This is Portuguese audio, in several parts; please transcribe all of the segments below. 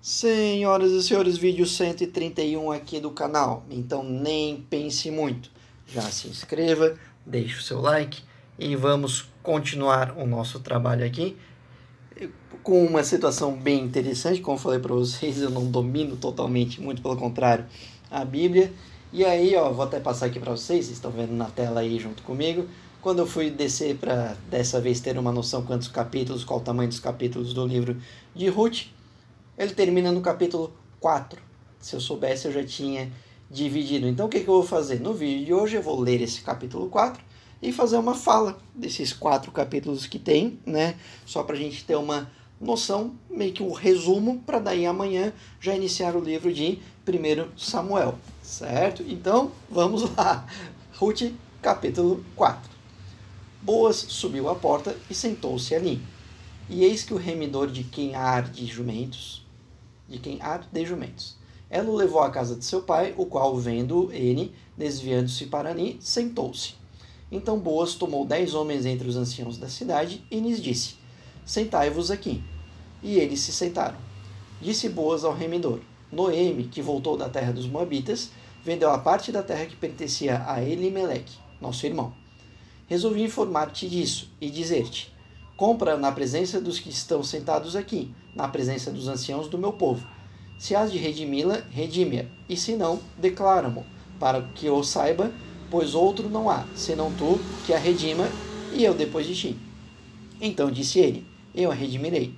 Senhoras e senhores, vídeo 131 aqui do canal, então nem pense muito, já se inscreva, deixe o seu like e vamos continuar o nosso trabalho aqui com uma situação bem interessante. Como eu falei para vocês, eu não domino totalmente, muito pelo contrário, a Bíblia. E aí, vou até passar aqui para vocês estão vendo na tela aí junto comigo. Quando eu fui descer para dessa vez ter uma noção quantos capítulos, qual o tamanho dos capítulos do livro de Ruth, ele termina no capítulo 4. Se eu soubesse, eu já tinha dividido. Então, o que eu vou fazer? No vídeo de hoje, eu vou ler esse capítulo 4 e fazer uma fala desses 4 capítulos que tem, né? Só para a gente ter uma noção, meio que um resumo, para daí amanhã já iniciar o livro de 1 Samuel, certo? Então, vamos lá. Ruth, capítulo 4. Boaz subiu à porta e sentou-se ali. E eis que o remidor de quem arde jumentos, ela o levou à casa de seu pai, o qual, vendo ele, desviando-se para ali, sentou-se. Então Boaz tomou 10 homens entre os anciãos da cidade e lhes disse: Sentai-vos aqui. E eles se sentaram. Disse Boaz ao remidor: Noemi, que voltou da terra dos Moabitas, vendeu a parte da terra que pertencia a Elimeleque, nosso irmão. Resolvi informar-te disso e dizer-te: compra na presença dos que estão sentados aqui, na presença dos anciãos do meu povo. Se has de redimi-la, redime-a, e se não, declara-mo, para que eu saiba, pois outro não há, senão tu, que a redima, e eu depois de ti. Então disse ele: eu a redimirei.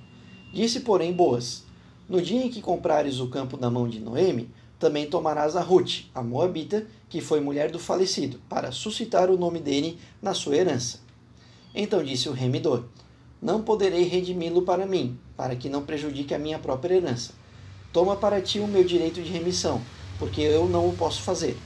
Disse, porém, Boaz: no dia em que comprares o campo da mão de Noemi, também tomarás a Ruth, a Moabita, que foi mulher do falecido, para suscitar o nome dele na sua herança. Então disse o remidor: não poderei redimi-lo para mim, para que não prejudique a minha própria herança. Toma para ti o meu direito de remissão, porque eu não o posso fazer.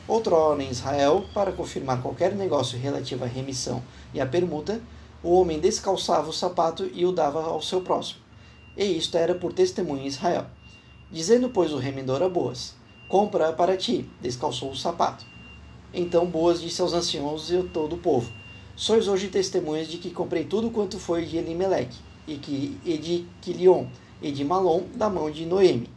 Outrora em Israel, para confirmar qualquer negócio relativo à remissão e à permuta, o homem descalçava o sapato e o dava ao seu próximo. E isto era por testemunho em Israel. Dizendo, pois, o remidor a Boaz: compra para ti, descalçou o sapato. Então Boaz disse aos anciãos e a todo o povo: sois hoje testemunhas de que comprei tudo quanto foi de Elimeleque, e de Quilion, e de Malom, da mão de Noemi,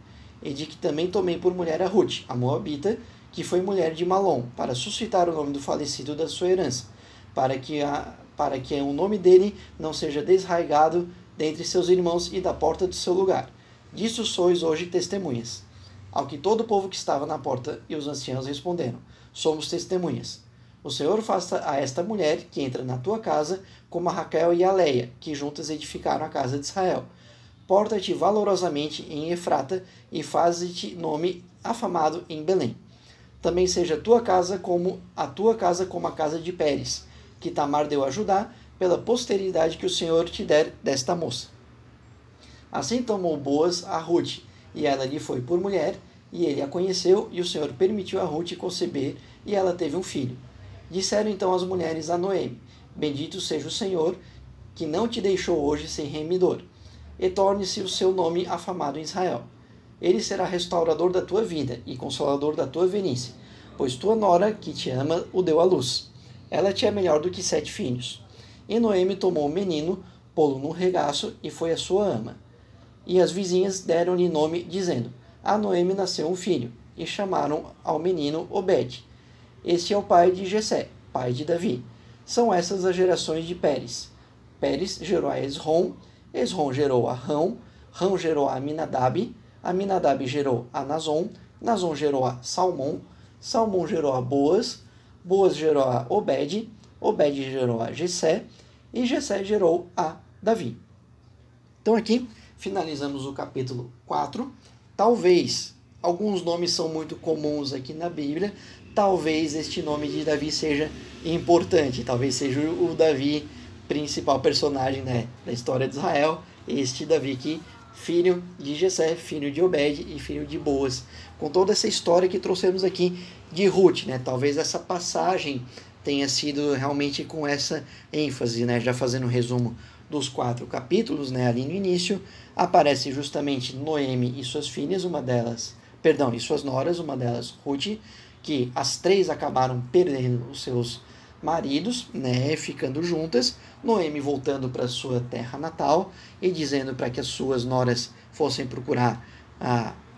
e de que também tomei por mulher a Ruth, a Moabita, que foi mulher de Malom, para suscitar o nome do falecido da sua herança, para que o nome dele não seja desraigado dentre seus irmãos e da porta do seu lugar. Disso sois hoje testemunhas. Ao que todo o povo que estava na porta e os anciãos responderam: somos testemunhas. O Senhor faça a esta mulher que entra na tua casa como a Raquel e a Leia, que juntas edificaram a casa de Israel. Porta-te valorosamente em Efrata e faze-te nome afamado em Belém. Também seja a tua casa como a casa de Pérez, que Tamar deu a Judá, pela posteridade que o Senhor te der desta moça. Assim tomou Boaz a Ruth, e ela lhe foi por mulher, e ele a conheceu, e o Senhor permitiu a Ruth conceber, e ela teve um filho. Disseram então as mulheres a Noemi: bendito seja o Senhor, que não te deixou hoje sem remidor, e torne-se o seu nome afamado em Israel. Ele será restaurador da tua vida e consolador da tua velhice, pois tua nora, que te ama, o deu à luz. Ela te é melhor do que 7 filhos. E Noemi tomou o menino, pô-lo no regaço, e foi a sua ama. E as vizinhas deram-lhe nome, dizendo: a Noemi nasceu um filho, e chamaram ao menino Obed. Este é o pai de Jessé, pai de Davi. São essas as gerações de Pérez. Pérez gerou a Esrom, Esrom gerou a Rão, Rão gerou a Aminadab, Aminadab gerou a Nazon, Nazon gerou a Salmão, Salmão gerou a Boaz, Boaz gerou a Obed, Obed gerou a Jessé, e Jessé gerou a Davi. Então aqui finalizamos o capítulo 4. Talvez, alguns nomes são muito comuns aqui na Bíblia, talvez este nome de Davi seja importante, talvez seja o Davi principal personagem, né, da história de Israel, este Davi que filho de Jessé, filho de Obed e filho de Boaz, com toda essa história que trouxemos aqui de Ruth, né? Talvez essa passagem tenha sido realmente com essa ênfase, né? Já fazendo um resumo dos 4 capítulos, né? Ali no início aparece justamente Noemi e suas filhas, e suas noras, uma delas Ruth, que as 3 acabaram perdendo os seus maridos, né, ficando juntas, Noemi voltando para sua terra natal e dizendo para que as suas noras fossem procurar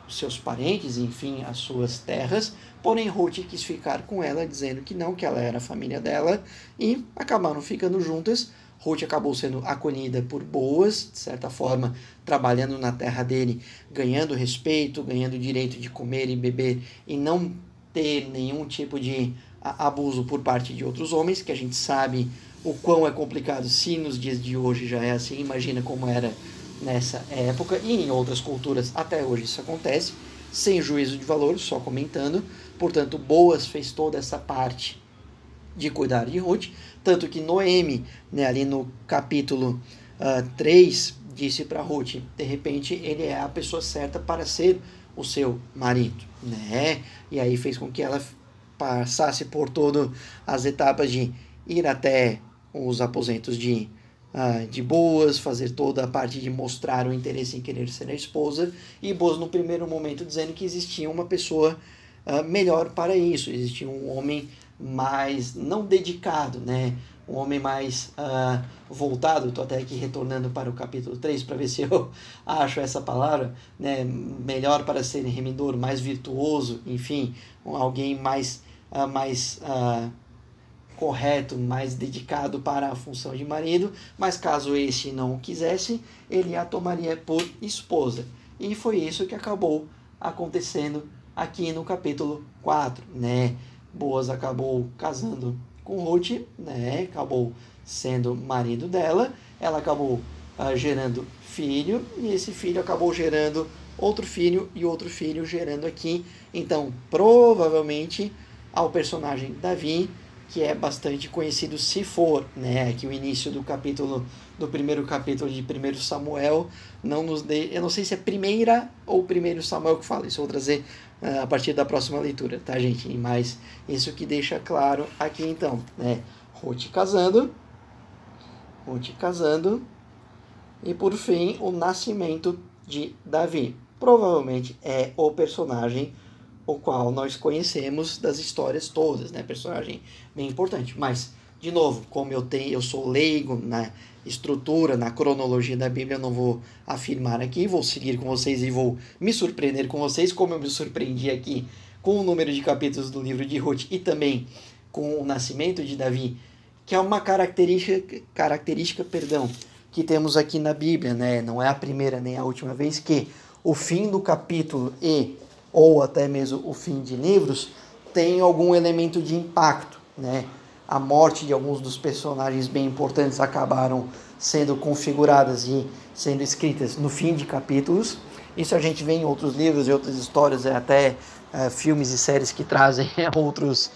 os seus parentes, enfim, as suas terras, porém Ruth quis ficar com ela, dizendo que não, que ela era a família dela, e acabaram ficando juntas. Ruth acabou sendo acolhida por Boaz, de certa forma, trabalhando na terra dele, ganhando respeito, ganhando o direito de comer e beber, e não ter nenhum tipo de abuso por parte de outros homens, que a gente sabe o quão é complicado, se nos dias de hoje já é assim, imagina como era nessa época, e em outras culturas até hoje isso acontece, sem juízo de valor, só comentando. Portanto, Boaz fez toda essa parte de cuidar de Ruth, tanto que Noemi, né, ali no capítulo 3, disse para Ruth, de repente ele é a pessoa certa para ser o seu marido, né? E aí fez com que ela passasse por todas as etapas de ir até os aposentos de Boaz, fazer toda a parte de mostrar o interesse em querer ser a esposa, e Boaz no primeiro momento dizendo que existia uma pessoa melhor para isso, existia um homem mais, não dedicado, né? Um homem mais voltado. Estou até aqui retornando para o capítulo 3 para ver se eu acho essa palavra, né? Melhor para ser remidor, mais virtuoso, enfim, alguém mais correto, mais dedicado para a função de marido, mas caso este não o quisesse, ele a tomaria por esposa. E foi isso que acabou acontecendo aqui no capítulo 4, né? Boaz acabou casando com Ruth, né? Acabou sendo marido dela, ela acabou gerando filho, e esse filho acabou gerando outro filho, e outro filho gerando aqui, então, provavelmente, ao personagem Davi, que é bastante conhecido, se for, né? Aqui o início do primeiro capítulo de 1 Samuel, não nos eu não sei se é primeira ou 1 Samuel que fala, isso eu vou trazer a partir da próxima leitura, tá, gente? Mas isso que deixa claro aqui, então, né? Ruth casando, e por fim, o nascimento de Davi. Provavelmente é o personagem o qual nós conhecemos das histórias todas, né? Personagem bem importante. Mas, de novo, como eu sou leigo na estrutura, na cronologia da Bíblia, eu não vou afirmar aqui, vou seguir com vocês e vou me surpreender com vocês, como eu me surpreendi aqui com o número de capítulos do livro de Ruth e também com o nascimento de Davi, que é uma característica, que temos aqui na Bíblia, né? Não é a primeira nem a última vez que o fim do capítulo ou até mesmo o fim de livros tem algum elemento de impacto, né? A morte de alguns dos personagens bem importantes acabaram sendo configuradas e sendo escritas no fim de capítulos. Isso a gente vê em outros livros e outras histórias, até filmes e séries que trazem outros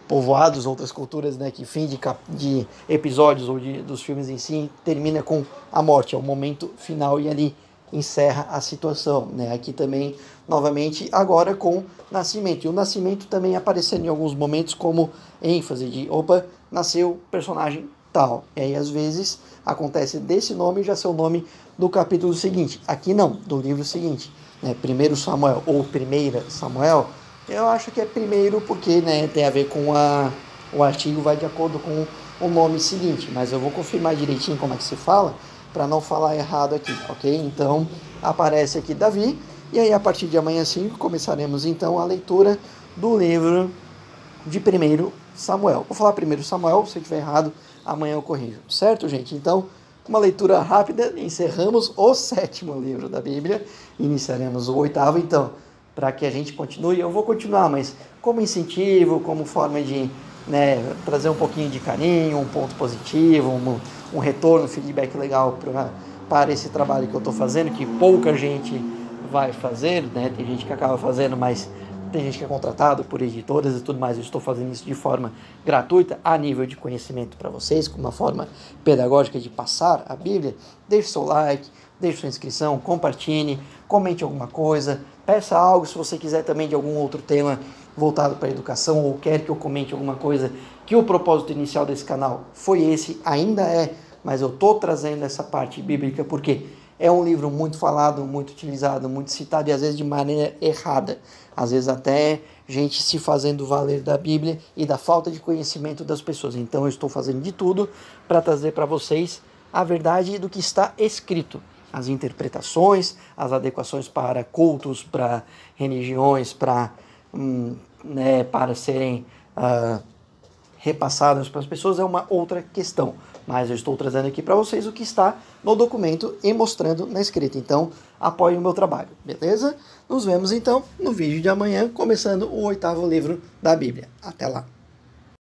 povoados, outras culturas, né, que fim de episódios ou dos filmes em si termina com a morte, é o momento final e ali encerra a situação, né? Aqui também, novamente, agora com nascimento. E o nascimento também aparecendo em alguns momentos como ênfase de, nasceu personagem tal. E aí, às vezes, acontece desse nome já ser o nome do capítulo seguinte. Aqui não, do livro seguinte. Né? 1 Samuel ou 1 Samuel, eu acho que é primeiro porque, né, tem a ver com o artigo, vai de acordo com o nome seguinte. Mas eu vou confirmar direitinho como é que se fala, para não falar errado aqui, ok? Então, aparece aqui Davi, e aí a partir de amanhã 5 começaremos então a leitura do livro de 1 Samuel. Vou falar 1 Samuel, se eu estiver errado, amanhã eu corrijo, certo, gente? Então, uma leitura rápida, encerramos o 7º livro da Bíblia, iniciaremos o 8º, então, para que a gente continue, eu vou continuar, mas como incentivo, como forma de, né, trazer um pouquinho de carinho, um ponto positivo, um retorno, feedback legal para esse trabalho que eu estou fazendo, que pouca gente vai fazer, né? Tem gente que acaba fazendo, mas tem gente que é contratado por editoras e tudo mais. Eu estou fazendo isso de forma gratuita, a nível de conhecimento para vocês, com uma forma pedagógica de passar a Bíblia. Deixe seu like, deixe sua inscrição, compartilhe, comente alguma coisa, peça algo se você quiser também de algum outro tema voltado para a educação, ou quer que eu comente alguma coisa, que o propósito inicial desse canal foi esse, ainda é, mas eu estou trazendo essa parte bíblica porque é um livro muito falado, muito utilizado, muito citado e às vezes de maneira errada, às vezes até gente se fazendo valer da Bíblia e da falta de conhecimento das pessoas. Então eu estou fazendo de tudo para trazer para vocês a verdade do que está escrito. as interpretações, as adequações para cultos, para religiões, para serem repassadas para as pessoas é uma outra questão. Mas eu estou trazendo aqui para vocês o que está no documento e mostrando na escrita. Então, apoiem o meu trabalho, beleza? Nos vemos então no vídeo de amanhã, começando o 8º livro da Bíblia. Até lá!